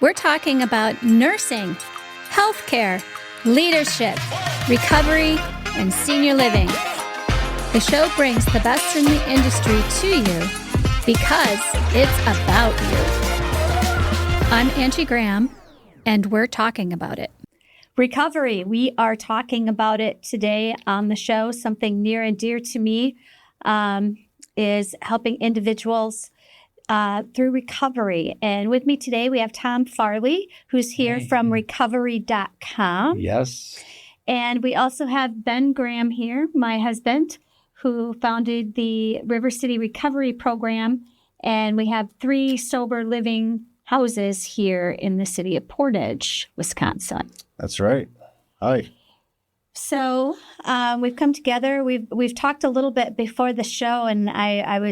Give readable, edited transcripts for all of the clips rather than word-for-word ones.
We're talking about nursing, healthcare, leadership, recovery, and senior living. The show brings the best in the industry to you because it's about you. I'm Angie Graham, and we're talking about it. Recovery. We are talking about it today on the show. Something near and dear to me is helping individuals through recovery. And with me today, we have Tom Farley, who's here from recovery.com. Yes. And we also have Ben Graham here, my husband, who founded the River City Recovery Program. And we have 3 sober living houses here in the city of Portage, Wisconsin. That's right. Hi. So we've come together. We've talked a little bit before the show, and I'm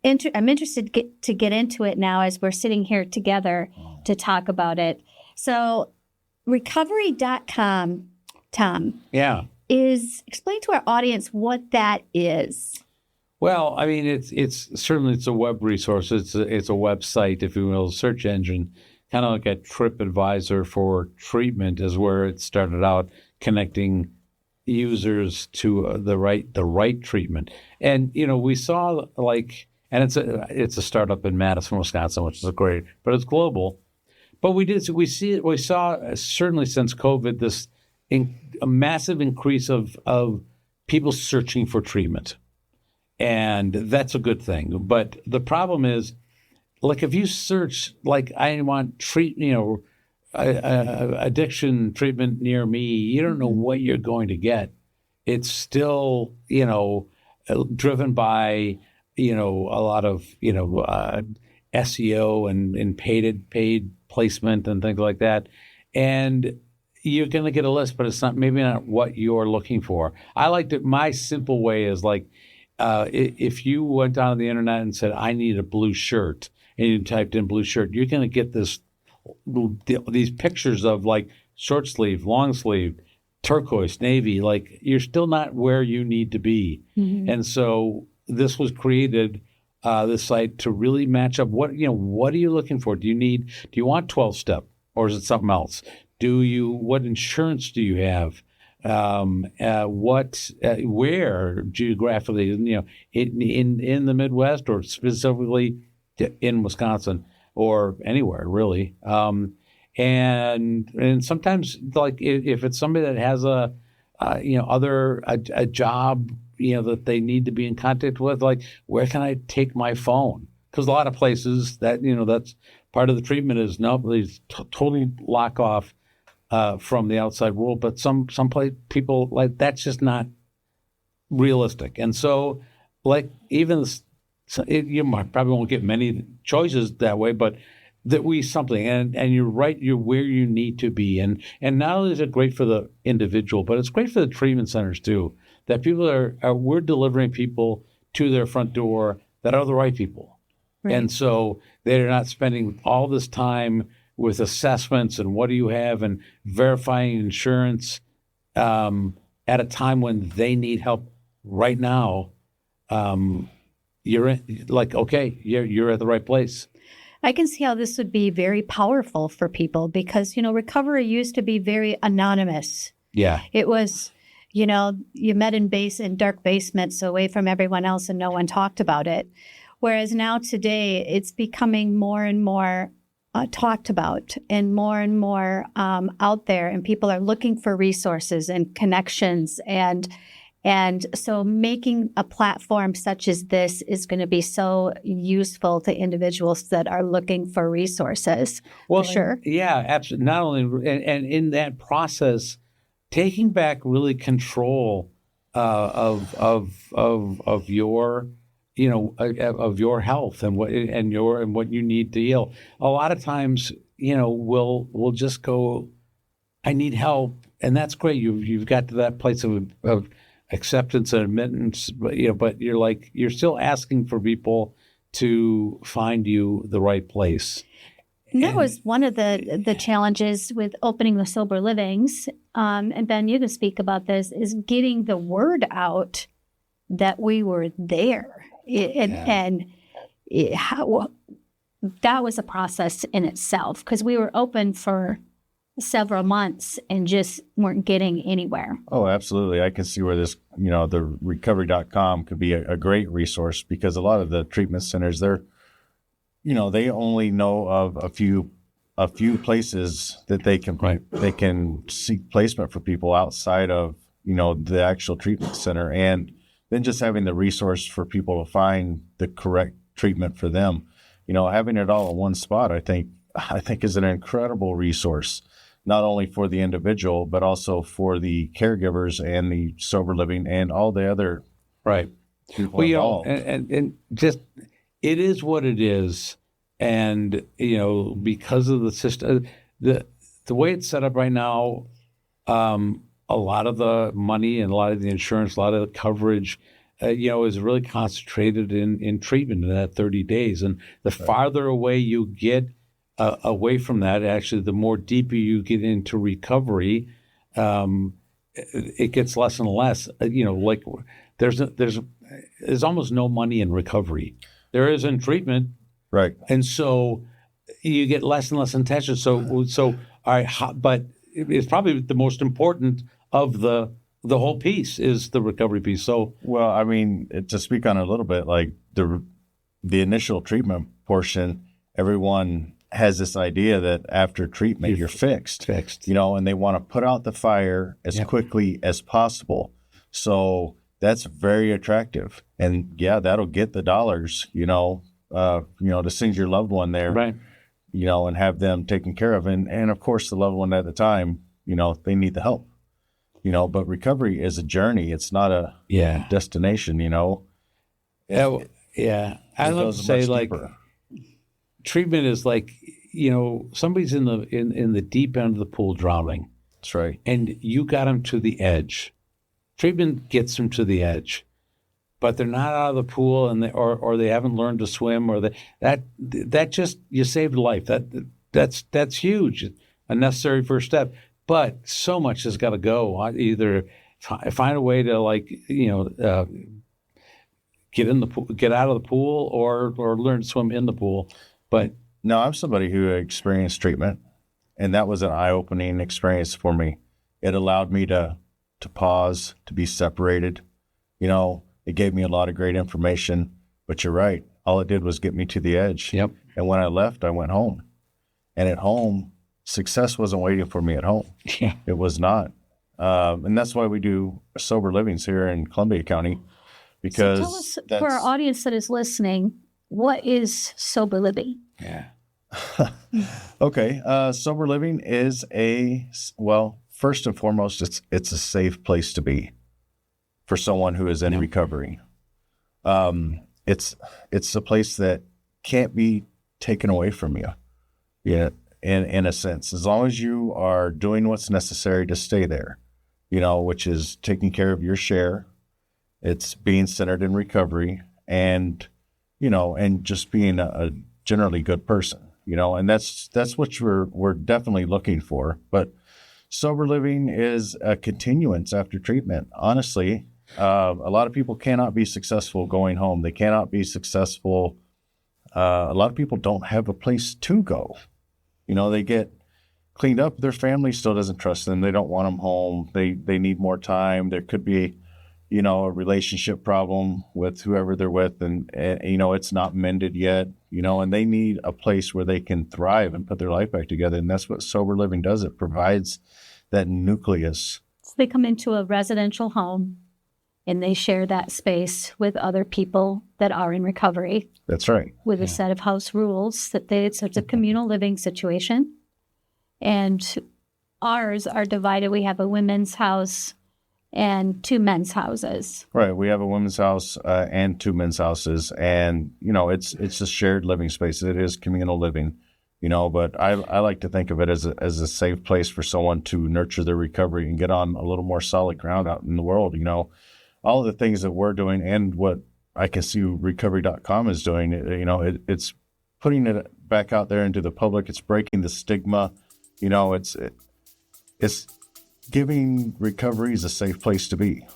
interested to get into it now as we're sitting here together to talk about it. So recovery.com, Tom. Yeah. Explain to our audience what that is. Well, I mean, it's certainly a web resource. It's a website, if you will, a search engine, kind of like a TripAdvisor for treatment is where it started out, connecting users to the right treatment. And we saw and it's a startup in Madison, Wisconsin, which is great, but it's global. But we saw certainly since COVID a massive increase of people searching for treatment, and that's a good thing. But the problem is, if you search I want addiction treatment near me, you don't know what you're going to get. It's still, driven by, a lot of, SEO and paid placement and things like that. And you're going to get a list, but it's maybe not what you're looking for. I like that. My simple way is if you went on the internet and said, I need a blue shirt, and you typed in blue shirt, you're going to get these pictures of short sleeve, long sleeve, turquoise, navy. You're still not where you need to be. Mm-hmm. And so this was created, this site, to really match up what are you looking for? Do you want 12-step, or is it something else? What insurance do you have? Where geographically, in the Midwest, or specifically in Wisconsin, or anywhere really. And sometimes if it's somebody that has a job, that they need to be in contact with, where can I take my phone? Because a lot of places that, that's part of the treatment is they totally lock off from the outside world. But some people, that's just not realistic. And so you probably won't get many choices that way, but something, and you're right, you're where you need to be. And not only is it great for the individual, but it's great for the treatment centers too, that people we're delivering people to their front door that are the right people. Right. And so they're not spending all this time with assessments and what do you have and verifying insurance at a time when they need help right now. You're at the right place. I can see how this would be very powerful for people because, recovery used to be very anonymous. Yeah. It was, you met in dark basements away from everyone else and no one talked about it. Whereas now today it's becoming more and more talked about and more out there, and people are looking for resources and connections. And so making a platform such as this is going to be so useful to individuals that are looking for resources. Well, for sure. Yeah, absolutely. Not only, and in that process, taking back really control of your, of your health and what you need to heal. A lot of times, we'll just go, I need help, and that's great. You've got to that place of acceptance and admittance, but you're still asking for people to find you the right place. And that was one of the challenges with opening the sober livings. And Ben, you can speak about this, is getting the word out that we were there. that was a process in itself because we were open for several months and just weren't getting anywhere. Oh, absolutely. I can see where this, the recovery.com could be a great resource, because a lot of the treatment centers, they only know of a few places that they can seek placement for people outside of, the actual treatment center. And then just having the resource for people to find the correct treatment for them, having it all in one spot, I think is an incredible resource, not only for the individual, but also for the caregivers and the sober living and all the other people involved. And just, it is what it is. And, because of the system, the way it's set up right now, a lot of the money and a lot of the insurance, a lot of the coverage, is really concentrated in treatment in that 30 days. And the farther away you get away from that, actually, the more deeper you get into recovery, it gets less and less. Like there's almost no money in recovery. There is in treatment. Right. And so you get less and less attention. So all right, but it's probably the most important of the whole piece is the recovery piece. So, well, I mean, to speak on it a little bit, like the initial treatment portion, everyone has this idea that after treatment you're fixed, and they want to put out the fire as quickly as possible. So that's very attractive, and that'll get the dollars, to send your loved one there, right? And have them taken care of, and of course the loved one at the time, they need the help, But recovery is a journey; it's not a destination, I love to say deeper. Treatment is like, somebody's in the deep end of the pool drowning. That's right, and you got them to the edge. Treatment gets them to the edge. But they're not out of the pool, and or they haven't learned to swim, or that just, you saved a life. That's huge, a necessary first step. But so much has got to go. Either find a way to get in the pool, get out of the pool, or learn to swim in the pool. But no, I'm somebody who experienced treatment, and that was an eye-opening experience for me. It allowed me to pause, to be separated, It gave me a lot of great information, but you're right. All it did was get me to the edge. Yep. And when I left, I went home. And at home, success wasn't waiting for me at home. Yeah. It was not. And that's why we do sober livings here in Columbia County. Because so tell us, for our audience that is listening, what is sober living? Yeah. Okay. Sober living is first and foremost, it's a safe place to be for someone who is in recovery. It's a place that can't be taken away from you. Yeah, in a sense, as long as you are doing what's necessary to stay there, which is taking care of your share. It's being centered in recovery, and and just being a generally good person, and that's what we're definitely looking for. But sober living is a continuance after treatment. Honestly, a lot of people cannot be successful going home. They cannot be successful. A lot of people don't have a place to go. They get cleaned up. Their family still doesn't trust them. They don't want them home. They need more time. There could be, a relationship problem with whoever they're with, and it's not mended yet, and they need a place where they can thrive and put their life back together. And that's what sober living does. It provides that nucleus. So they come into a residential home and they share that space with other people that are in recovery. That's right. With a set of house rules it's a communal living situation. And ours are divided. We have a women's house and two men's houses. Right. We have a women's house and two men's houses. And, it's a shared living space. It is communal living, but I like to think of it as a safe place for someone to nurture their recovery and get on a little more solid ground out in the world. All of the things that we're doing and what I can see recovery.com is doing, it's putting it back out there into the public. It's breaking the stigma. It's giving recovery a safe place to be.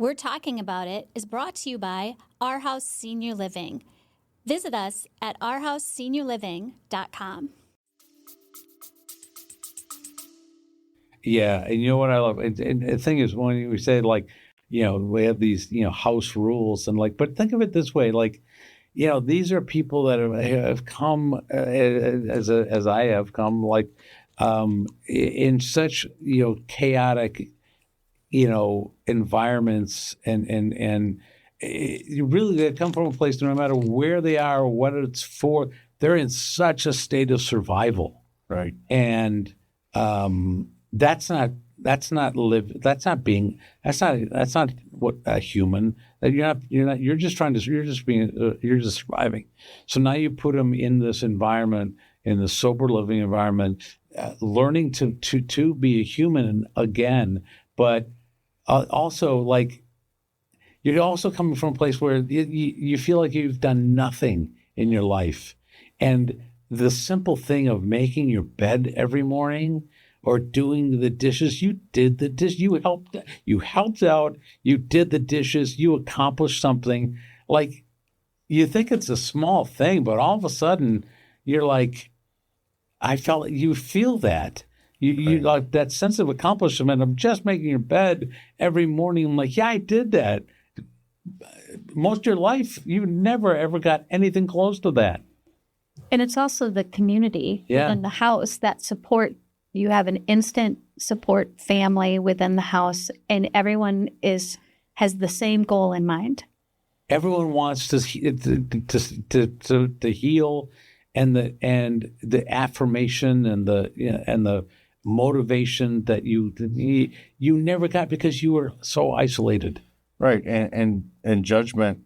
We're Talking About It is brought to you by Our House Senior Living. Visit us at ourhouseseniorliving.com. Yeah, and you know what I love? And the thing is, when we say, like, we have these, house rules, and like, but think of it this way, like, these are people that have come as I have come, like, in such, chaotic, environments, and really they come from a place, no matter where they are or what it's for, they're in such a state of survival. Right. And that's not what a human. You're just surviving. So now you put them in this environment, in the sober living environment, learning to be a human again, but also, like, you're also coming from a place where you feel like you've done nothing in your life, and the simple thing of making your bed every morning or doing the dishes, you did the dish, you helped out, you did the dishes, you accomplished something. Like, you think it's a small thing, but all of a sudden you're like, you feel that. You like that sense of accomplishment of just making your bed every morning. I'm like, yeah, I did that. Most of your life, you never ever got anything close to that. And it's also the community within the house that support. You have an instant support family within the house, and everyone has the same goal in mind. Everyone wants to heal, and the affirmation and the motivation that you never got because you were so isolated. Right, and judgment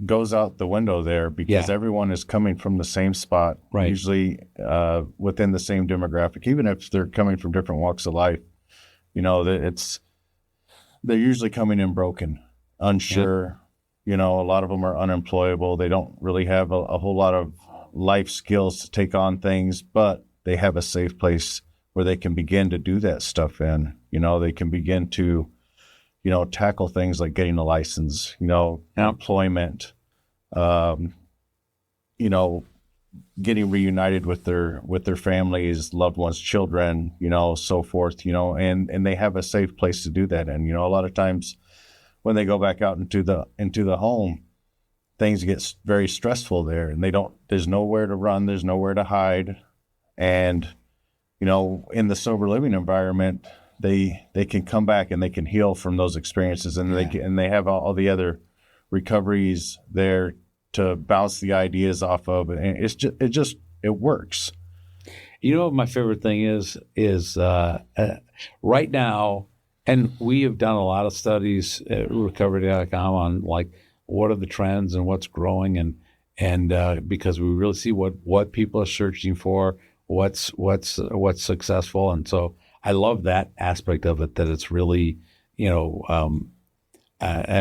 goes out the window there because everyone is coming from the same spot, right? Usually within the same demographic, even if they're coming from different walks of life. They're usually coming in broken, unsure. A lot of them are unemployable. They don't really have a whole lot of life skills to take on things, but they have a safe place where they can begin to do that stuff in. They can begin to tackle things like getting a license, employment, getting reunited with their families, loved ones, children, so forth, and they have a safe place to do that. And, a lot of times when they go back out into the home, things get very stressful there, and there's nowhere to run, there's nowhere to hide. And, in the sober living environment, they can come back and they can heal from those experiences, and they have all the other recoveries there to bounce the ideas off of, and it works. What my favorite thing is right now, and we have done a lot of studies at recovery.com on, like, what are the trends and what's growing, and because we really see what people are searching for, what's successful, and so I love that aspect of it, that it's really, I don't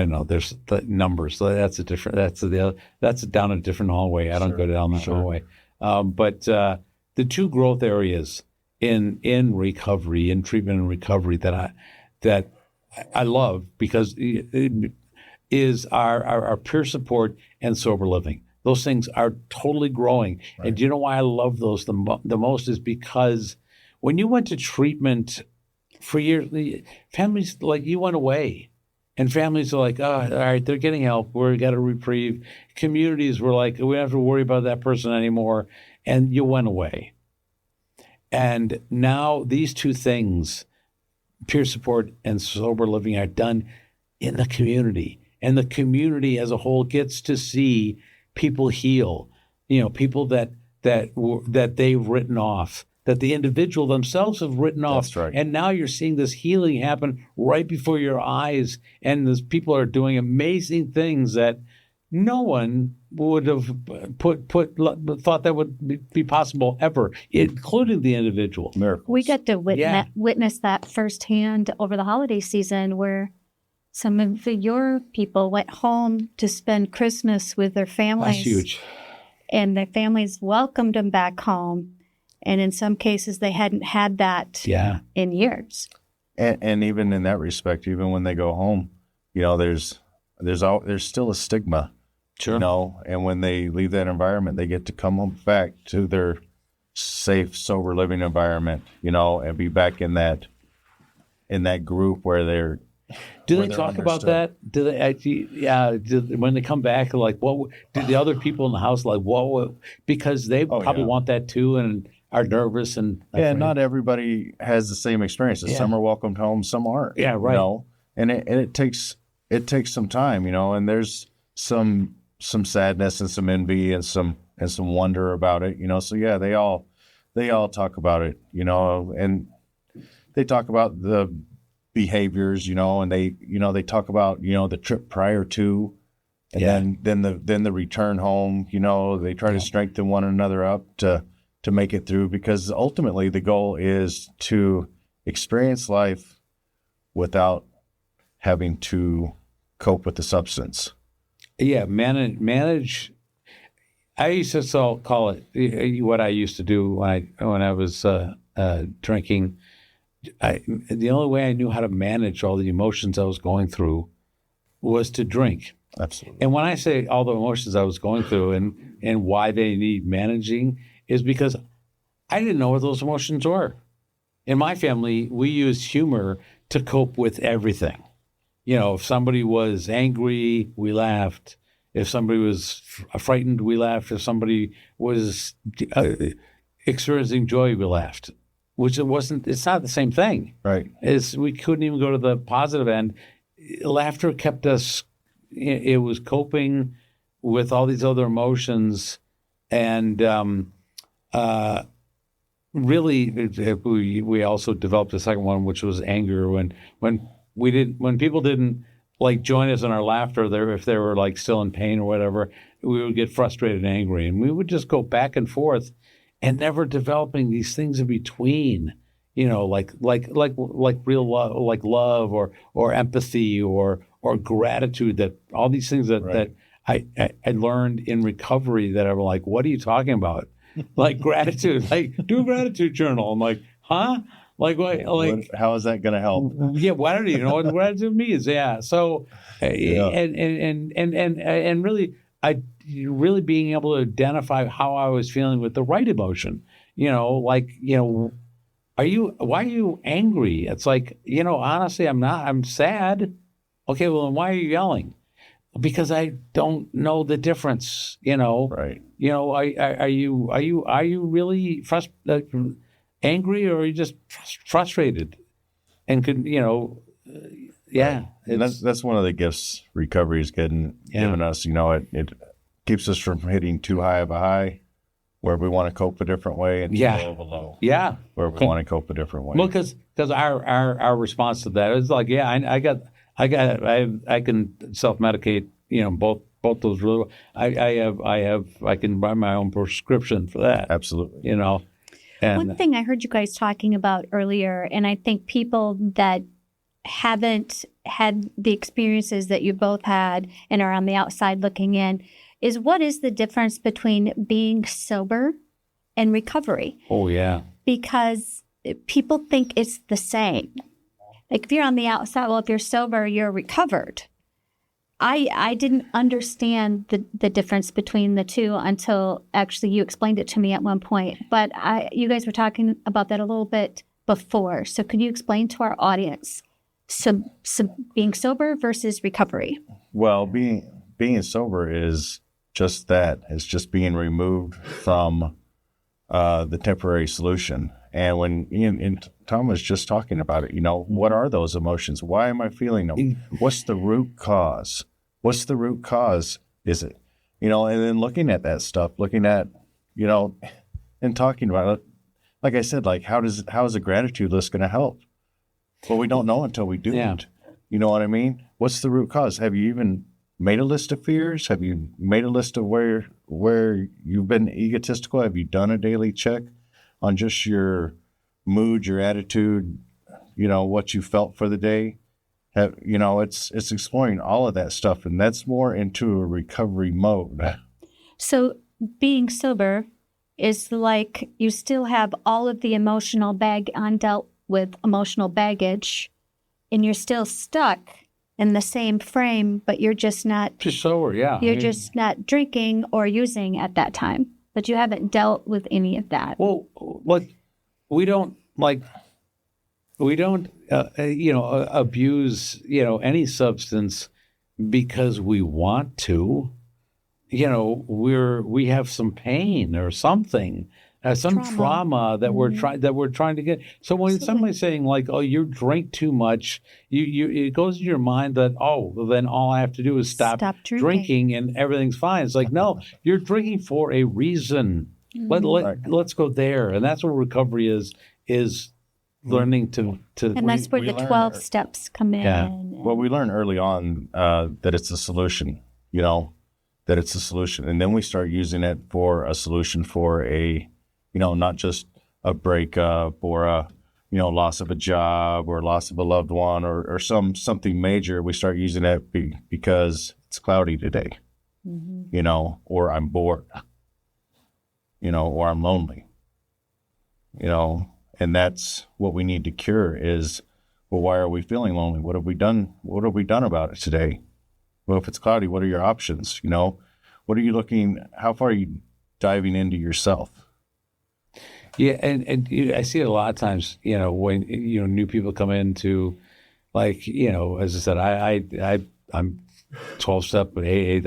know, there's the numbers. So that's down a different hallway. I don't go down that hallway. But the two growth areas in recovery, in treatment and recovery that I love, because it is our peer support and sober living. Those things are totally growing. Right. And do you know why I love those the most is because when you went to treatment for years, families, like, you went away, and families are like, oh, all right, they're getting help. We got a reprieve. Communities were like, we don't have to worry about that person anymore. And you went away. And now these two things, peer support and sober living, are done in the community. And the community as a whole gets to see people heal, people that they've written off, that the individual themselves have written off. That's right. And now you're seeing this healing happen right before your eyes, and these people are doing amazing things that no one would have thought that would be possible ever, including the individual. Miracles. We got to witness that firsthand over the holiday season, where some of your people went home to spend Christmas with their families. That's huge. And their families welcomed them back home. And in some cases, they hadn't had that in years. And even in that respect, even when they go home, there's still a stigma, Sure. and when they leave that environment, they get to come back to their safe, sober living environment, and be back in that group where they're. Do they talk about that? Do they actually? Yeah. When they come back, like, what do the other people in the house like? What? Because they probably want that too, and are nervous and. Not everybody has the same experiences. Yeah. Some are welcomed home, some aren't. Yeah, right. And it takes some time, and there's some sadness and some envy and some wonder about it, So yeah, they all talk about it, and they talk about the behaviors, and they talk about the trip prior to, and then the return home. They try to strengthen one another up to make it through, because ultimately the goal is to experience life without having to cope with the substance. Yeah, manage. I used to call it what I used to do when I was drinking. The only way I knew how to manage all the emotions I was going through was to drink. Absolutely. And when I say all the emotions I was going through and why they need managing is because I didn't know what those emotions were. In my family, we used humor to cope with everything. If somebody was angry, we laughed. If somebody was frightened, we laughed. If somebody was experiencing joy, we laughed. Which it's not the same thing. Right. We couldn't even go to the positive end. Laughter kept us, it was coping with all these other emotions. And really, we also developed a second one, which was anger. When people didn't like join us in our laughter, if they were like still in pain or whatever, we would get frustrated and angry. And we would just go back and forth. And never developing these things in between, like real love, like love or empathy or gratitude. That all these things that I learned in recovery that I'm like, what are you talking about? Like gratitude, like do a gratitude journal. I'm like, huh? Like what? Like how is that going to help? Yeah, why don't you know what gratitude means? Yeah. So and really. Really being able to identify how I was feeling with the right emotion, why are you angry? It's like, honestly, I'm sad. Okay, well, then why are you yelling? Because I don't know the difference, Right. Are you really angry, or are you just frustrated? And yeah. And that's one of the gifts recovery is given us. It keeps us from hitting too high of a high where we want to cope a different way, and too low of a low where we want to cope a different way. Well, because our response to that is like, I can self-medicate, both those really. I can buy my own prescription for that. Absolutely. And one thing I heard you guys talking about earlier, and I think people that haven't had the experiences that you both had and are on the outside looking in, is what is the difference between being sober and recovery? Oh, yeah. Because people think it's the same. Like if you're on the outside, well, if you're sober, you're recovered. I didn't understand the difference between the two until actually you explained it to me at one point. But you guys were talking about that a little bit before. So could you explain to our audience being sober versus recovery? Well, being sober is just that. It's just being removed from the temporary solution. And when Tom was just talking about it, what are those emotions? Why am I feeling them? What's the root cause? What's the root cause? Is it, and then looking at that stuff, and talking about it, like I said, like how is a gratitude list going to help? Well, we don't know until we do it. You know what I mean? What's the root cause? Have you even made a list of fears? Have you made a list of where you've been egotistical? Have you done a daily check on just your mood, your attitude, what you felt for the day? It's exploring all of that stuff, and that's more into a recovery mode. So being sober is like you still have all of the emotional undealt with emotional baggage, and you're still stuck in the same frame, but you're just not Just sober, yeah. you're just not drinking or using at that time. But you haven't dealt with any of that. Well, look, we don't abuse, any substance because we want to. We have some pain or something, some trauma that we're trying to get. So when somebody's saying like, "Oh, you drink too much," it goes in your mind that, "Oh, well, then all I have to do is stop drinking and everything's fine." It's like, no, you're drinking for a reason. Let's go there, and that's what recovery is learning to. And that's where the 12 steps come in. Yeah. Well, we learn early on that it's a solution. That it's a solution, and then we start using it for a solution for a, not just a breakup or a, loss of a job or loss of a loved one or something major. We start using it because it's cloudy today, or I'm bored, or I'm lonely, and that's what we need to cure is, well, why are we feeling lonely? What have we done? What have we done about it today? Well, if it's cloudy, what are your options? What are you looking? How far are you diving into yourself? Yeah, and I see it a lot of times. When new people come into, like, as I said, I'm 12-step, but AA.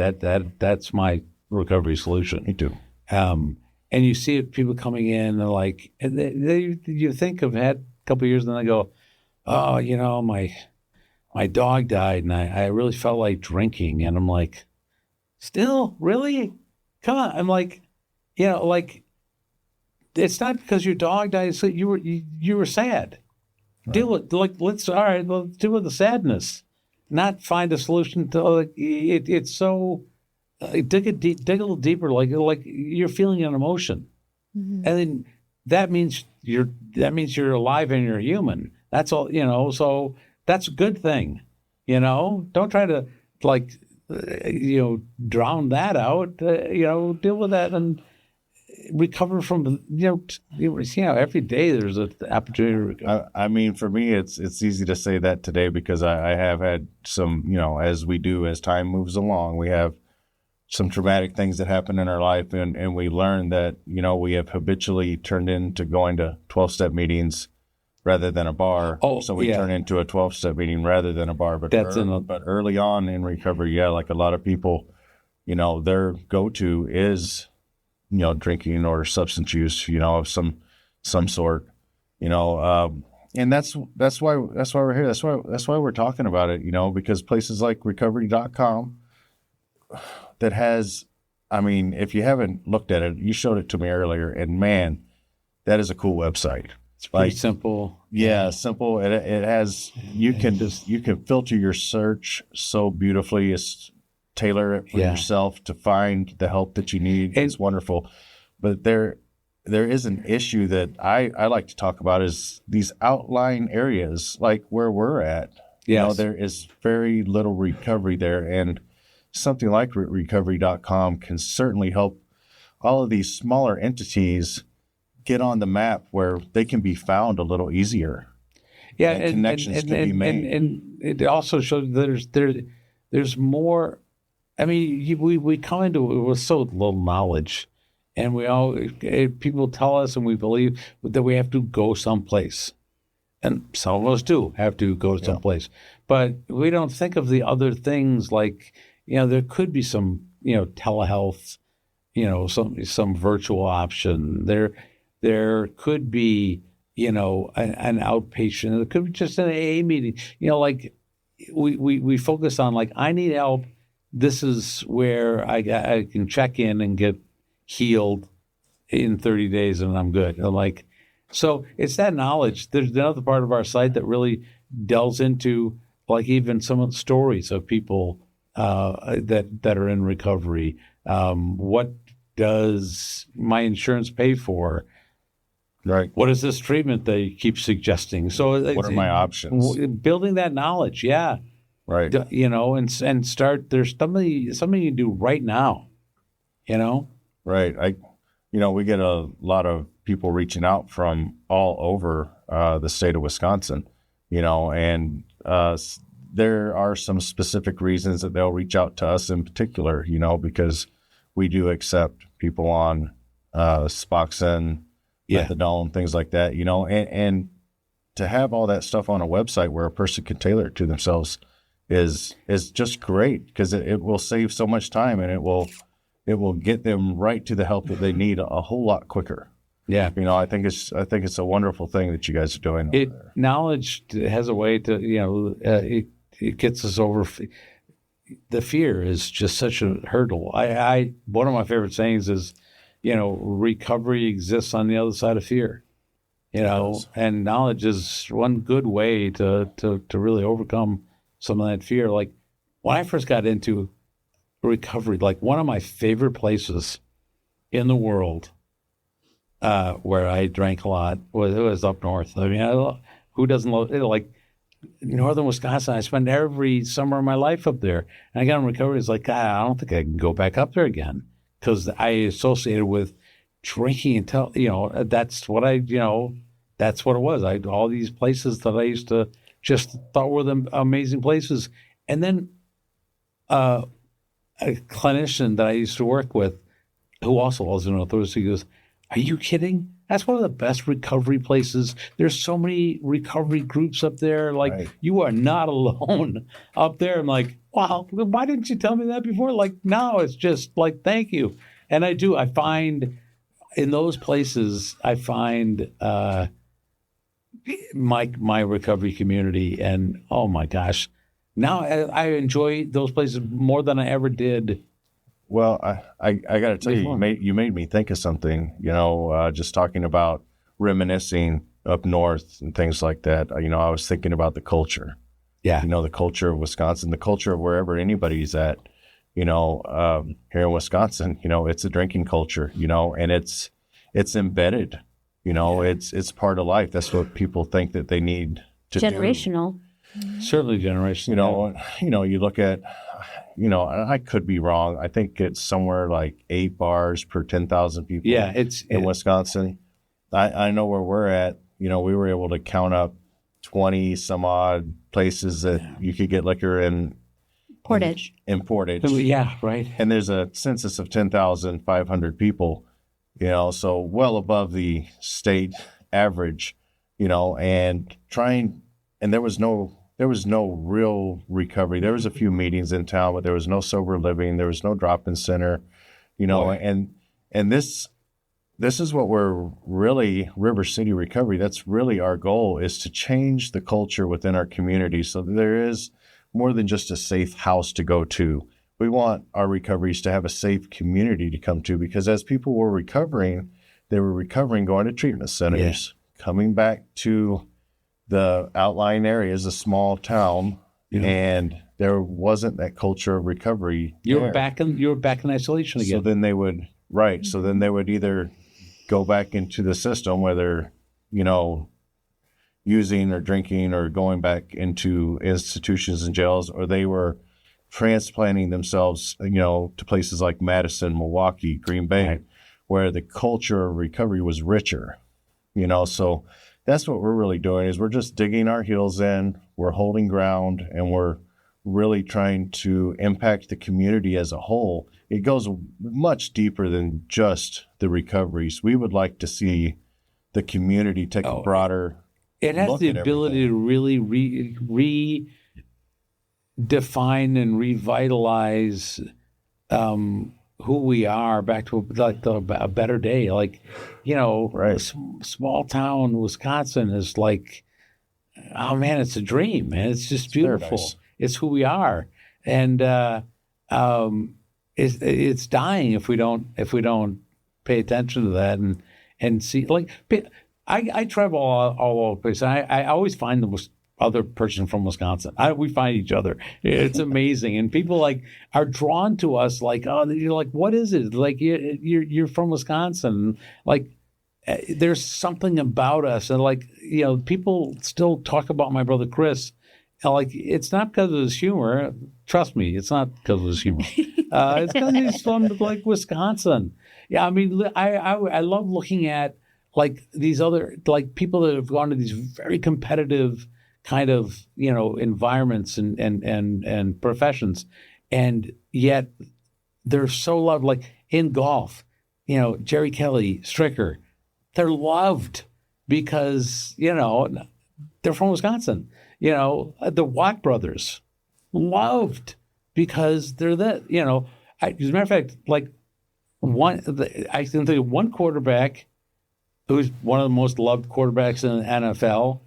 That's my recovery solution. Me too. And you see people coming in and like, and you think of had a couple of years, and then they go, oh, my dog died, and I really felt like drinking, and I'm like, still, really? Come on. I'm like, it's not because your dog died. So you were sad. Right. Deal with let's deal with the sadness, not find a solution to it's so dig a little deeper. Like you're feeling an emotion, and then that means you're alive and you're human. That's all. So that's a good thing. Don't try to drown that out, deal with that and recover from, every day there's an opportunity to recover. I mean, for me, it's easy to say that today because I have had some, as we do, as time moves along, we have some traumatic things that happen in our life. And we learn that, we have habitually turned into going to 12-step meetings rather than a bar. So we turn into a 12-step meeting rather than a bar. But but early on in recovery, like a lot of people, their go-to is, drinking or substance use, of some sort, and that's why we're here. That's why we're talking about it, because places like recovery.com that has, if you haven't looked at it, you showed it to me earlier, and man, that is a cool website. It's pretty simple. Yeah, simple. It has, you can filter your search so beautifully. It's tailor it for yourself to find the help that you need. It's wonderful. But there is an issue that I like to talk about is these outlying areas like where we're at. Yes. There is very little recovery there. And something like recovery.com can certainly help all of these smaller entities get on the map where they can be found a little easier. Yeah, and connections can be made. And it also shows there's more. We come into it with so little knowledge, and people tell us and we believe that we have to go someplace, and some of us do have to go someplace, but we don't think of the other things like there could be some telehealth, some virtual option there could be, an outpatient. There could be just an AA meeting. We focus on I need help. This is where I can check in and get healed in 30 days and I'm good. So it's that knowledge. There's another part of our site that really delves into even some of the stories of people that are in recovery. What does my insurance pay for? Right. What is this treatment they keep suggesting? So what are my options? Building that knowledge, right. And start. There's something you can do right now. Right. We get a lot of people reaching out from all over the state of Wisconsin. And there are some specific reasons that they'll reach out to us in particular, because we do accept people on Spoxen, methadone, things like that, and to have all that stuff on a website where a person can tailor it to themselves is just great, because it will save so much time, and it will get them right to the help that they need a whole lot quicker. Yeah. I think it's a wonderful thing that you guys are doing. Knowledge has a way to, it gets us over. The fear is just such a hurdle. One of my favorite sayings is, recovery exists on the other side of fear. And knowledge is one good way to really overcome some of that fear. Like when I first got into recovery, like one of my favorite places in the world where I drank a lot was up north. I mean, who doesn't love it? Like northern Wisconsin, I spent every summer of my life up there. And I got in recovery. It's like, God, I don't think I can go back up there again, because I associated with drinking until, that's what that's what it was. All these places that I used to just thought were the amazing places. And then a clinician that I used to work with, who also was an authority, he goes, "Are you kidding? That's one of the best recovery places. There's so many recovery groups up there. Like, right. You are not alone up there." I'm like, wow, why didn't you tell me that before? Like, now it's just like, thank you. And I find in those places, my recovery community, and oh my gosh, now I enjoy those places more than I ever did. Well, I got to tell you, you made me think of something, just talking about reminiscing up north and things like that. I was thinking about the culture. Yeah. The culture of Wisconsin, the culture of wherever anybody's at, here in Wisconsin, it's a drinking culture, and it's embedded, it's part of life. That's what people think that they need to generational. do. Certainly generational. You look at, I could be wrong. I think it's somewhere like 8 bars per 10,000 people. Yeah, in Wisconsin. I know where we're at. We were able to count up 20 some odd places that you could get liquor in. Portage. In Portage. Yeah, right. And there's a census of 10,500 people, so well above the state average, and there was no real recovery. There was a few meetings in town, but there was no sober living. There was no drop-in center, and this is what we're really, River City Recovery, that's really our goal, is to change the culture within our community so that there is more than just a safe house to go to. We want our recoveries to have a safe community to come to, because as people were recovering, they were recovering, going to treatment centers, coming back to the outlying areas, a small town, and there wasn't that culture of recovery. You were back in isolation again. So then they would So then they would either go back into the system, whether using or drinking or going back into institutions and jails, or they were transplanting themselves, to places like Madison, Milwaukee, Green Bay, right, where the culture of recovery was richer. So that's what we're really doing, is we're just digging our heels in, we're holding ground, and we're really trying to impact the community as a whole. It goes much deeper than just the recoveries. We would like to see the community take a broader It has the ability to really redefine and revitalize who we are back to a better day. Like, right. Small town Wisconsin is like, oh man, it's a dream, man. It's just beautiful. It's who we are, and it's dying if we don't pay attention to that and see. Like, I travel all over the place. I always find the other person from Wisconsin. We find each other. It's amazing, and people are drawn to us. Like, oh, you're like, what is it? Like, you're from Wisconsin. Like, there's something about us, and people still talk about my brother Chris. And it's not because of his humor. Trust me, it's not because of his humor. It's because he's from Wisconsin. Yeah, I mean, I love looking at these other people that have gone to these very competitive kind of, environments and professions. And yet they're so loved. Like in golf, Jerry Kelly, Stricker, they're loved because, they're from Wisconsin. The Watt brothers, loved because they're that, as a matter of fact, like I can think of one quarterback who's one of the most loved quarterbacks in the NFL,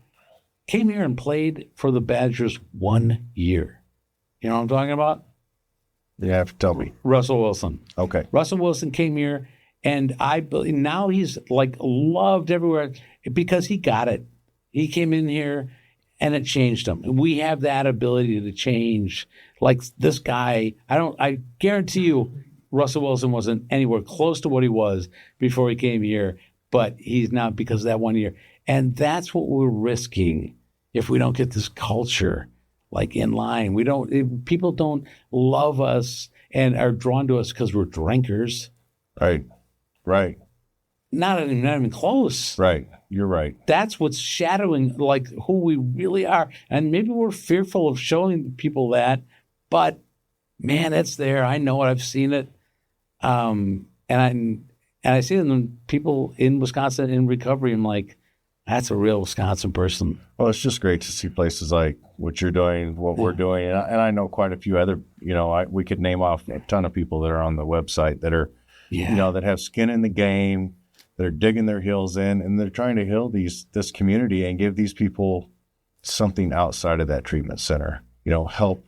came here and played for the Badgers 1 year. You know what I'm talking about? You have to tell me. Russell Wilson. Okay. Russell Wilson came here, and now he's like loved everywhere because he got it. He came in here, and it changed him. We have that ability to change. Like this guy, I guarantee you, Russell Wilson wasn't anywhere close to what he was before he came here, but he's not because of that 1 year. And that's what we're risking if we don't get this culture like in line. People don't love us and are drawn to us because we're drinkers. Right. Not even close. Right. You're right. That's what's shadowing like who we really are. And maybe we're fearful of showing people that, but man, it's there. I know it. I've seen it. And I see it in people in Wisconsin in recovery. I'm like, that's a real Wisconsin person. Well, it's just great to see places like what you're doing, what we're doing. And I know quite a few other, we could name off a ton of people that are on the website that are, that have skin in the game. They're digging their heels in, and they're trying to heal this community and give these people something outside of that treatment center. Help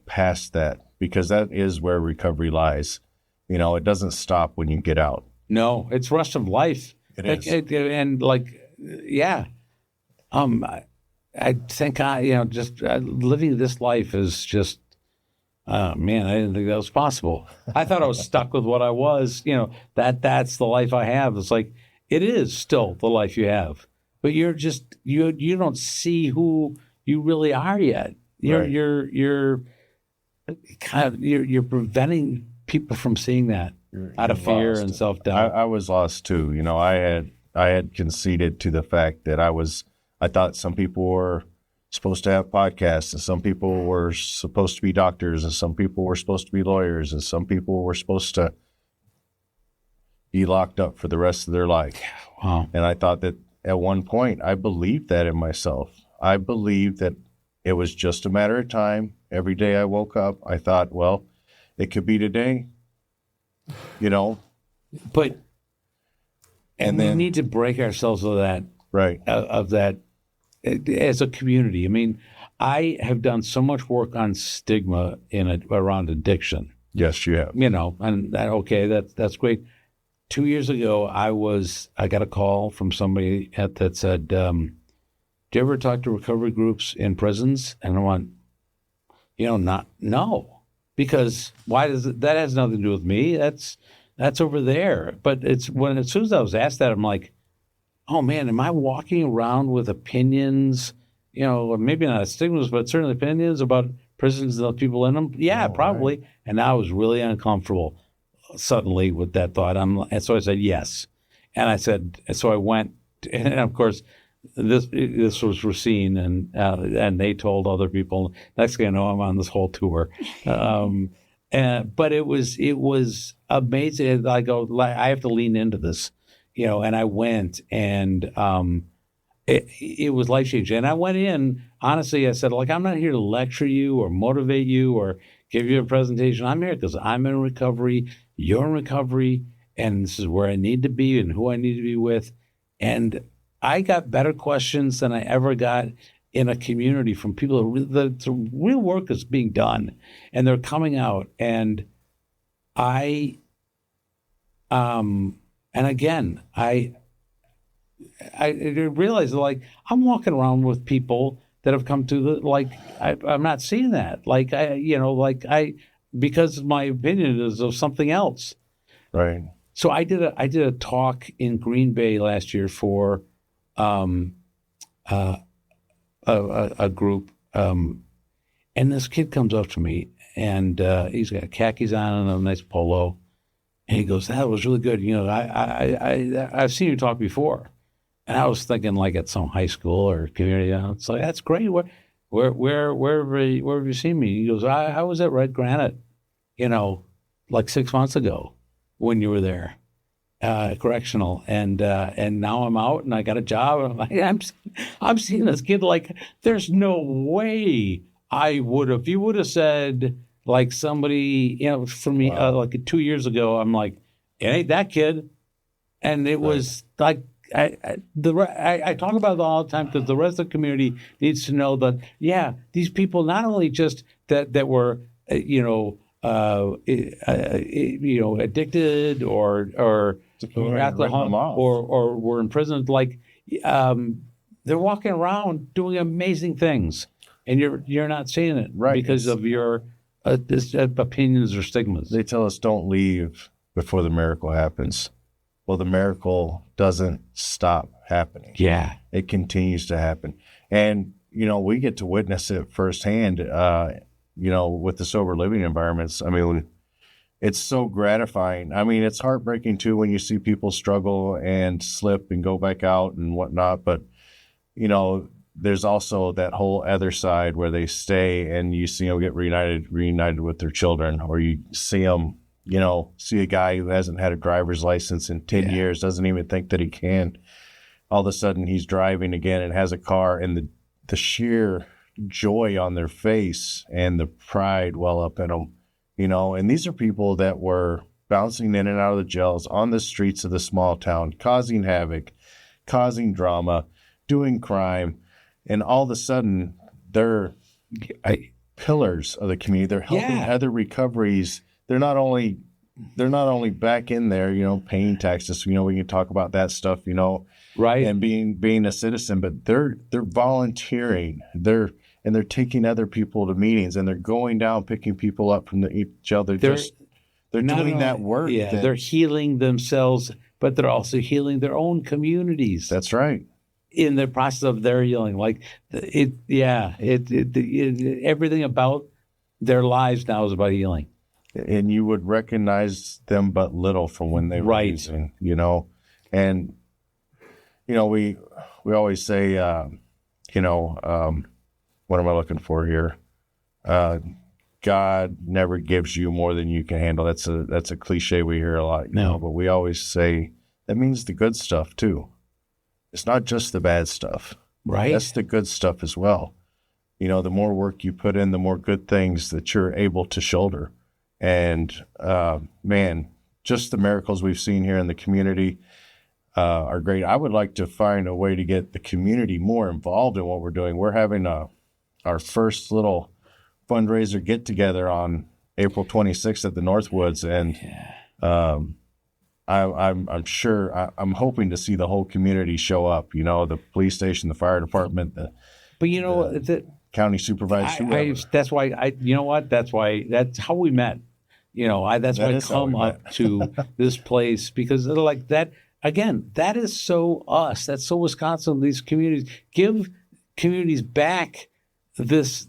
past that, because that is where recovery lies. It doesn't stop when you get out. No, it's rest of life. It is. I think just living this life is just, man, I didn't think that was possible. I thought I was stuck with what I was, that's the life I have. It's like, it is still the life you have, but you're just, you don't see who you really are yet. You're preventing people from seeing that out of fear and self-doubt. I was lost too. I had conceded to the fact that I thought some people were supposed to have podcasts, and some people were supposed to be doctors, and some people were supposed to be lawyers, and some people were supposed to be locked up for the rest of their life. Wow. And I thought that at one point I believed that in myself. I believed that it was just a matter of time. Every day I woke up, I thought, well, it could be today, But and we then need to break ourselves of that. Right. Of that as a community. I mean, I have done so much work on stigma around addiction. Yes, you have. And that's great. 2 years ago, I got a call from somebody that said, do you ever talk to recovery groups in prisons? And I went, no, because why that has nothing to do with me. That's over there. But as soon as I was asked that, I'm like, oh man, am I walking around with opinions, maybe not stigmas, but certainly opinions about prisons and the people in them? Yeah, probably. Right. And I was really uncomfortable suddenly with that thought. And so I said, yes. And so I went, and of course, this was Racine, and they told other people. Next thing I know, I'm on this whole tour. But it was amazing. I go, I have to lean into this. And I went, and it was life-changing. And I went in, honestly, I said, I'm not here to lecture you or motivate you or give you a presentation. I'm here because I'm in recovery, you're in recovery, and this is where I need to be and who I need to be with. And I got better questions than I ever got in a community from people. The real work is being done, and they're coming out. And and again, I realized I'm walking around with people that have come to I'm not seeing that. Because my opinion is of something else. Right. So I did a talk in Green Bay last year for a group, and this kid comes up to me, and he's got khakis on and a nice polo. And he goes, that was really good. I've seen you talk before. And I was thinking like at some high school or community. It's like, that's great. Where have you seen me? He goes, I was at Red Granite, like 6 months ago when you were there, correctional. And now I'm out and I got a job. And I'm like, I'm seeing this kid like, there's no way I would have, if you would have said like somebody, for me, like 2 years ago, I'm like, it ain't that kid. And it was like, I talk about it all the time because the rest of the community needs to know that, these people not only just that were, addicted or alcohol or were in prison, like they're walking around doing amazing things, and you're not seeing it because of your opinions or stigmas. They tell us don't leave before the miracle happens. Well, the miracle doesn't stop happening. Yeah. It continues to happen. And, we get to witness it firsthand, with the sober living environments. I mean, it's so gratifying. I mean, it's heartbreaking, too, when you see people struggle and slip and go back out and whatnot. But, there's also that whole other side where they stay and you see them get reunited with their children, or you see them see a guy who hasn't had a driver's license in 10 years, doesn't even think that he can. All of a sudden he's driving again and has a car, and the sheer joy on their face and the pride well up in them, and these are people that were bouncing in and out of the jails on the streets of the small town, causing havoc, causing drama, doing crime. And all of a sudden they're pillars of the community. They're helping other recoveries. They're not only back in there, paying taxes. We can talk about that stuff, right? And being a citizen, but they're volunteering. They're taking other people to meetings, and they're going down, picking people up from each other. They're doing that work. Yeah, they're healing themselves, but they're also healing their own communities. That's right. In the process of their healing, like everything about their lives now is about healing. And you would recognize them but little from when they were using, and we always say, what am I looking for here? God never gives you more than you can handle. That's a cliche we hear a lot, but we always say that means the good stuff too. It's not just the bad stuff, right? That's the good stuff as well. The more work you put in, the more good things that you're able to shoulder. And, just the miracles we've seen here in the community are great. I would like to find a way to get the community more involved in what we're doing. We're having our first little fundraiser get-together on April 26th at the Northwoods. And I'm sure, I'm hoping to see the whole community show up, the police station, the fire department, the county supervisor. That's how we met. That's why I come up to this place, because they're like that. Again, that is so us. That's so Wisconsin. These communities give communities back this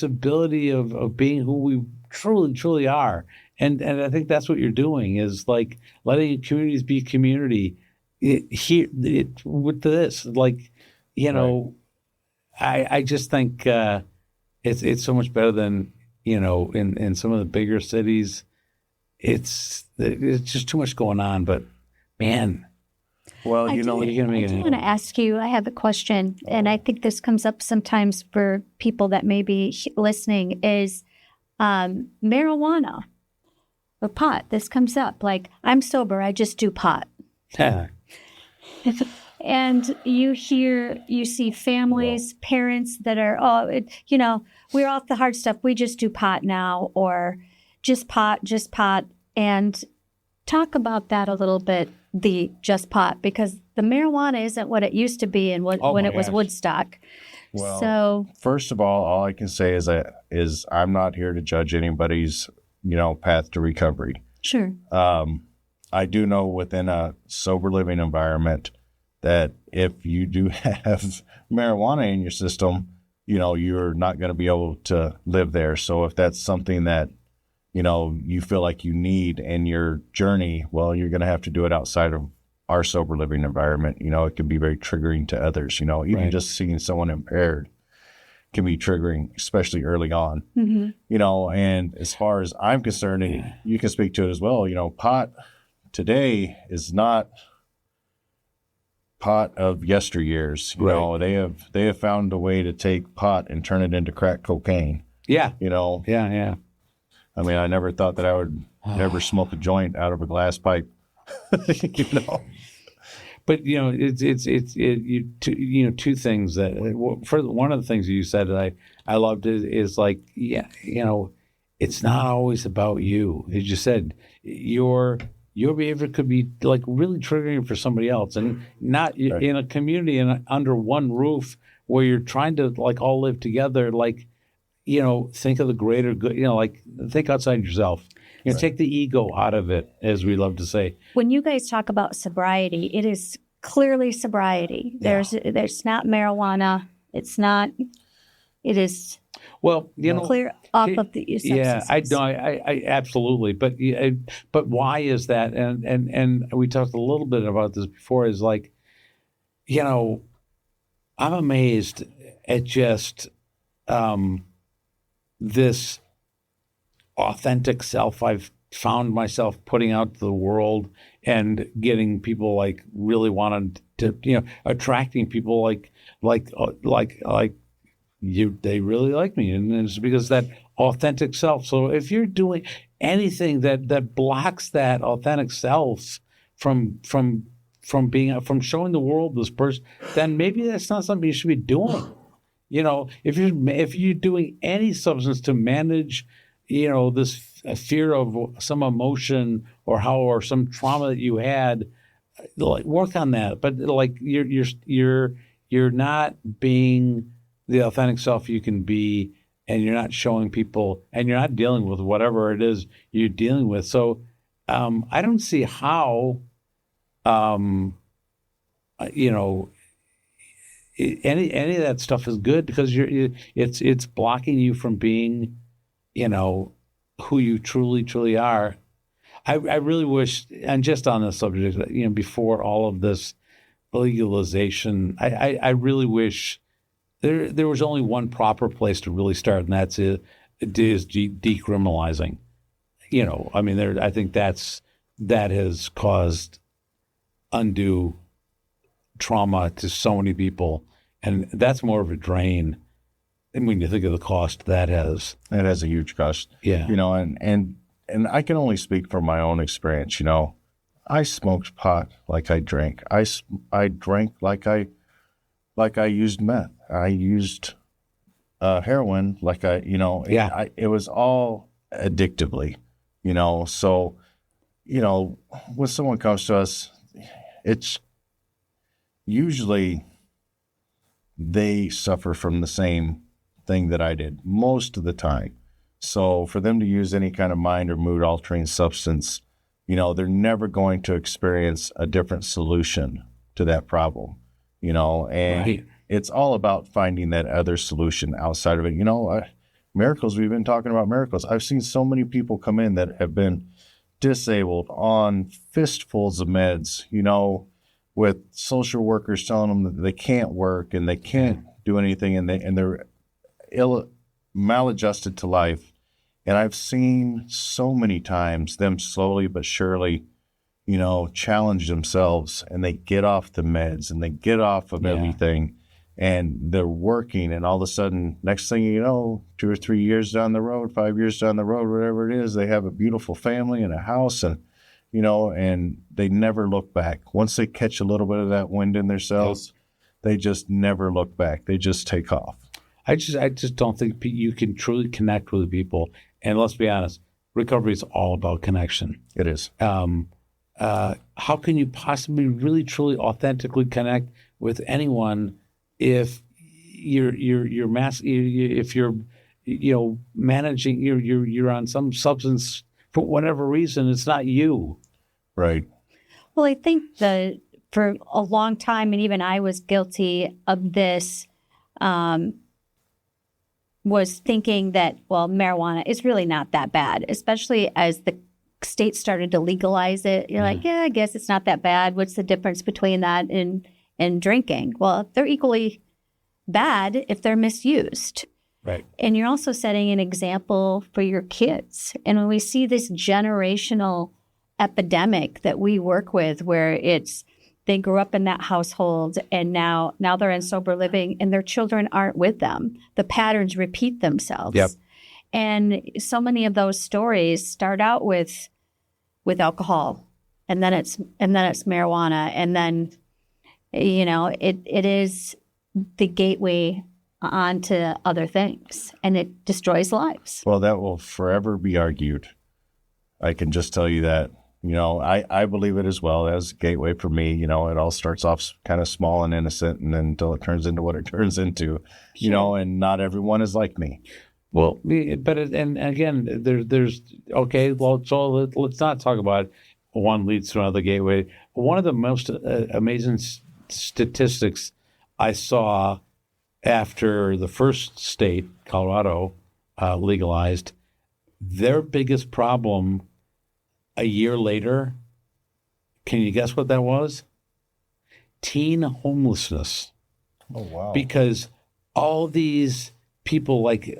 ability of being who we truly are. And I think that's what you're doing, is like letting communities be community. With this, like, I just think it's so much better than. In some of the bigger cities, it's just too much going on. But man, well, I do want to ask you. I have a question, and I think this comes up sometimes for people that may be listening. Is marijuana or pot? This comes up. Like, I'm sober, I just do pot. And you see families, parents that are, we're off the hard stuff. We just do pot now, or just pot. And talk about that a little bit, the just pot, because the marijuana isn't what it used to be and when it was Woodstock. Well, so first of all I can say is I'm not here to judge anybody's, path to recovery. Sure. I do know within a sober living environment that if you do have marijuana in your system, you're not going to be able to live there. So if that's something that, you feel like you need in your journey, well, you're going to have to do it outside of our sober living environment. It can be very triggering to others. Even just seeing someone impaired can be triggering, especially early on. And as far as I'm concerned, and you can speak to it as well, pot today is not pot of yesteryears. They have found a way to take pot and turn it into crack cocaine. Yeah. Yeah. I mean, I never thought that I would ever smoke a joint out of a glass pipe. But two things that for one of the things you said that I loved is like, it's not always about you. As you said, your behavior could be like really triggering for somebody else, and not in a community and under one roof where you're trying to like all live together. Like, think of the greater good. Like think outside yourself. Take the ego out of it, as we love to say. When you guys talk about sobriety, it is clearly sobriety. There's not marijuana. It's not. It is. Well, clear off of the substances. Yeah, I absolutely. But why is that? And we talked a little bit about this before. Is like, I'm amazed at just this authentic self I've found myself putting out to the world and getting people like really wanted to, attracting people like you, they really like me. And it's because that authentic self. So if you're doing anything that blocks that authentic self from showing the world this person, then maybe that's not something you should be doing. If you're doing any substance to manage, this fear of some emotion or some trauma that you had, like work on that. But like you're not being the authentic self you can be, and you're not showing people, and you're not dealing with whatever it is you're dealing with. So I don't see how any of that stuff is good, because it's blocking you from being, who you truly are. I really wish, and just on this subject, before all of this legalization, I really wish there was only one proper place to really start, and that's it is decriminalizing. I think that has caused undue trauma to so many people, and that's more of a drain. And when you think of the cost that has, it has a huge cost. Yeah. And I can only speak from my own experience. I smoked pot like I drank. I drank like I used meth. I used heroin like it was all addictively, So, when someone comes to us, it's usually they suffer from the same thing that I did most of the time. So for them to use any kind of mind or mood altering substance, they're never going to experience a different solution to that problem, and it's all about finding that other solution outside of it. Miracles, we've been talking about miracles. I've seen so many people come in that have been disabled on fistfuls of meds, with social workers telling them that they can't work and they can't do anything, and they're maladjusted to life. And I've seen so many times them slowly but surely, challenge themselves, and they get off the meds and they get off of everything, and they're working, and all of a sudden, next thing you know, 2 or 3 years down the road, 5 years down the road, whatever it is, they have a beautiful family and a house, and and they never look back. Once they catch a little bit of that wind in their sails, they just never look back. They just take off. I just don't think you can truly connect with people. And let's be honest, recovery is all about connection. It is. How can you possibly really, truly, authentically connect with anyone if you're managing, you're on some substance for whatever reason? It's not you. Right. Well, I think for a long time, and even I was guilty of this, was thinking that, well, marijuana is really not that bad, especially as the states started to legalize it. You're like, yeah, I guess it's not that bad. What's the difference between that and drinking? Well, they're equally bad if they're misused. Right. And you're also setting an example for your kids. And when we see this generational epidemic that we work with, where they grew up in that household and now they're in sober living and their children aren't with them, the patterns repeat themselves. Yep. And so many of those stories start out with alcohol, and then it's marijuana, and then it is the gateway onto other things, and it destroys lives. Well, that will forever be argued. I can just tell you that. I believe it as well as a gateway for me. It all starts off kind of small and innocent, and then until it turns into what it turns into. And not everyone is like me. Well, but and again, there's okay. Well, so let's not talk about one leads to another gateway. One of the most amazing statistics I saw after the first state, Colorado, legalized, their biggest problem a year later, can you guess what that was? Teen homelessness. Oh, wow. Because all these people like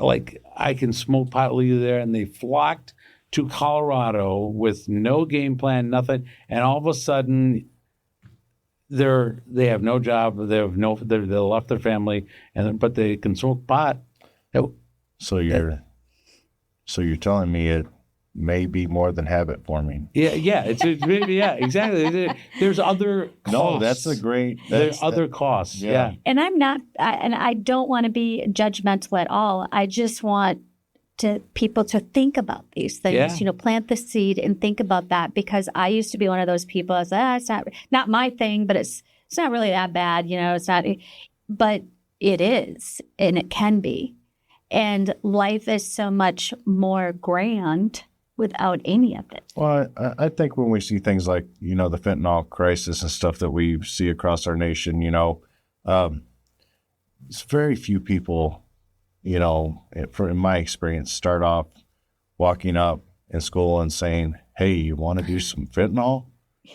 I can smoke pot legally there, and they flocked to Colorado with no game plan, nothing, and all of a sudden they have no job, they left their family, but they can smoke pot. So you're telling me it may be more than habit forming. Yeah, exactly. There's other costs. No, that's a great. There's other costs. Yeah. And I don't want to be judgmental at all. I just want people to think about these things. Plant the seed and think about that, because I used to be one of those people. I was like, it's not my thing, but it's not really that bad. It's not, but it is, and it can be. And life is so much more grand without any of it. Well, I think when we see things like, the fentanyl crisis and stuff that we see across our nation, it's very few people, in my experience, start off walking up in school and saying, hey, you want to do some fentanyl?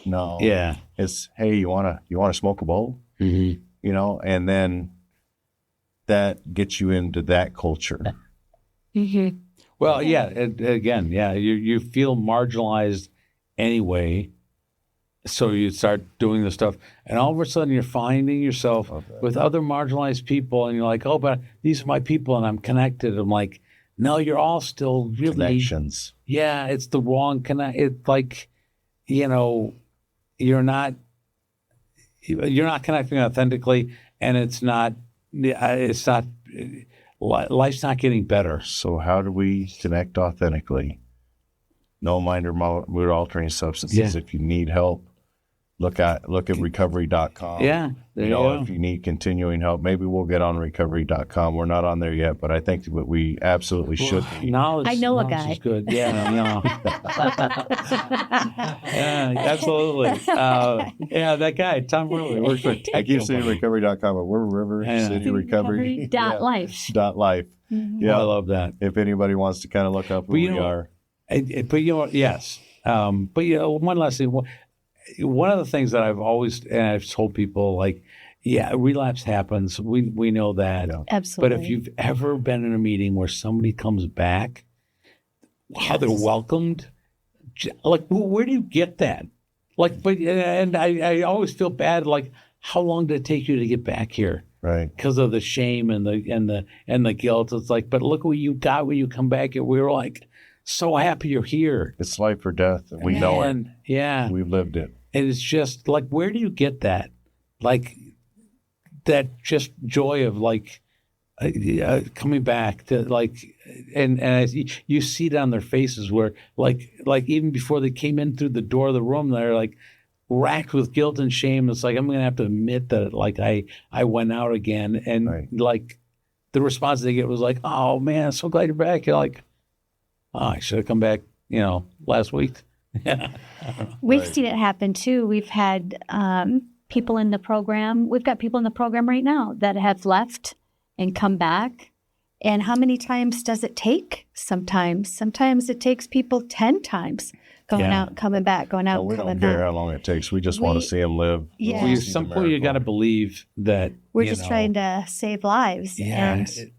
No. Yeah. It's, hey, you want to smoke a bowl? Mm-hmm. And then that gets you into that culture. Mm-hmm. Well, yeah. Again, yeah. You feel marginalized anyway, so you start doing the stuff, and all of a sudden you're finding yourself with other marginalized people, and you're like, oh, but these are my people, and I'm connected. I'm like, no, you're all still really connections. Yeah, it's the wrong connect. It's like, you're not connecting authentically, and it's not. Life's not getting better. So how do we connect authentically? No mind or mood altering substances. Yeah. If you need help, look at recovery.com. Yeah. There you go. If you need continuing help, maybe we'll get on recovery.com. We're not on there yet, but I think that we absolutely should be. I know a guy. Is good. Yeah, yeah, absolutely. That guy, Tom Whirley, works for Tech. I keep saying recovery.com, but we're River City Recovery. Life. .life. Mm-hmm. Yeah, I love that. If anybody wants to kind of look up who we are. But yes. But one last thing. One of the things that I've told people, relapse happens. We know that. Yeah. Absolutely. But if you've ever been in a meeting where somebody comes back, how they're welcomed, where do you get that? And I always feel bad. How long did it take you to get back here? Right. Because of the shame and the guilt. It's like, but look what you got when you come back. And we were so happy you're here. It's life or death. We know it. Yeah. We've lived it. And it's just where do you get that? That just joy of coming back to and you see it on their faces where even before they came in through the door of the room, they're racked with guilt and shame. It's I'm going to have to admit that I went out again. And right. The response they get was oh man, I'm so glad you're back. You're oh, I should have come back, last week. We've seen it happen too. We've had people in the program. We've got people in the program right now that have left and come back. And how many times does it take? Sometimes it takes people 10 times going out, coming back, going out, we coming don't care back. how long it takes. We just want to see them live. Yeah. At some point, you got to believe that we're just trying to save lives. Yeah. And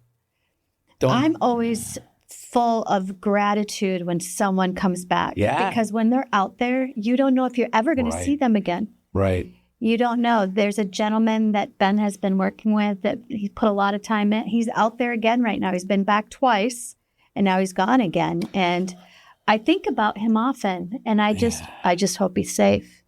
I'm always full of gratitude when someone comes back. Yeah. Because when they're out there, you don't know if you're ever going to see them again. Right. You don't know. There's a gentleman that Ben has been working with that he's put a lot of time in. He's out there again right now. He's been back twice, and now he's gone again. And I think about him often, and I just hope he's safe.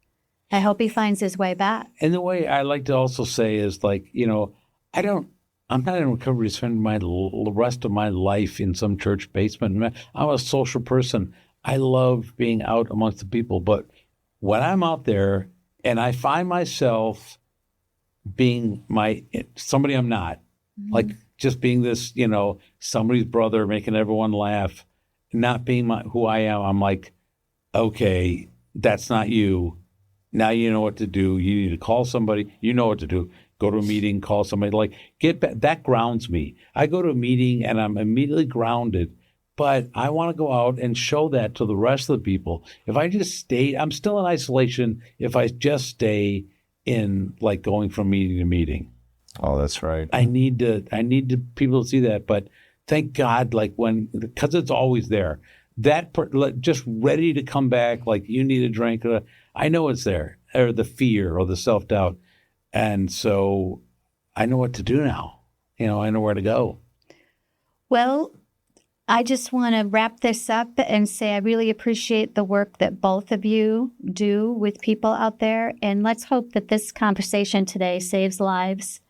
I hope he finds his way back. And the way I like to also say is like, I'm not in recovery to spend the rest of my life in some church basement. I'm a social person. I love being out amongst the people. But when I'm out there and I find myself being somebody I'm not, like just being this, somebody's brother, making everyone laugh, not being who I am, I'm like, okay, that's not you. Now you know what to do. You need to call somebody. You know what to do. Go to a meeting, call somebody. Like, get back. That grounds me. I go to a meeting and I'm immediately grounded. But I want to go out and show that to the rest of the people. If I just stay, I'm still in isolation if I just stay in like going from meeting to meeting. Oh, that's right. I need people to see that. But thank God, because it's always there. Just ready to come back, like you need a drink. I know it's there, or the fear or the self-doubt. And so I know what to do now. I know where to go. Well, I just want to wrap this up and say I really appreciate the work that both of you do with people out there. And let's hope that this conversation today saves lives.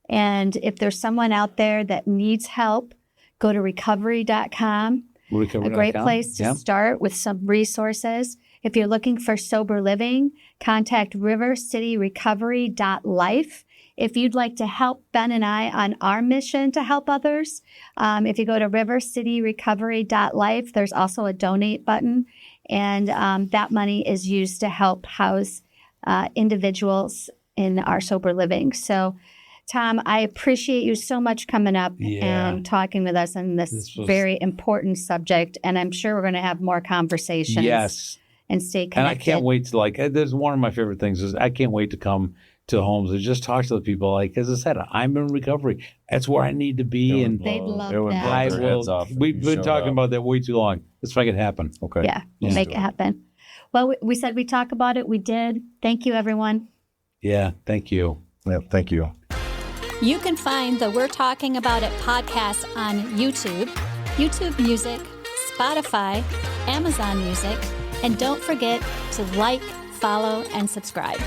And if there's someone out there that needs help, go to recovery.com. A great place to start with some resources. If you're looking for sober living, contact rivercityrecovery.life. If you'd like to help Ben and I on our mission to help others, if you go to rivercityrecovery.life, there's also a donate button. And that money is used to help house individuals in our sober living. So, Tom, I appreciate you so much coming up and talking with us on this very important subject. And I'm sure we're going to have more conversations. Yes. And stay connected. And I can't wait to there's one of my favorite things is I can't wait to come to homes and just talk to the people. Like, as I said, I'm in recovery. That's where I need to be. And they'd love that. We've been talking about that way too long. Let's make it happen. Okay. Yeah, we'll make it happen. Well, we said we'd talk about it. We did. Thank you, everyone. Yeah, thank you. Yeah, thank you. You can find the We're Talking About It podcast on YouTube, YouTube Music, Spotify, Amazon Music, and don't forget to like, follow, and subscribe.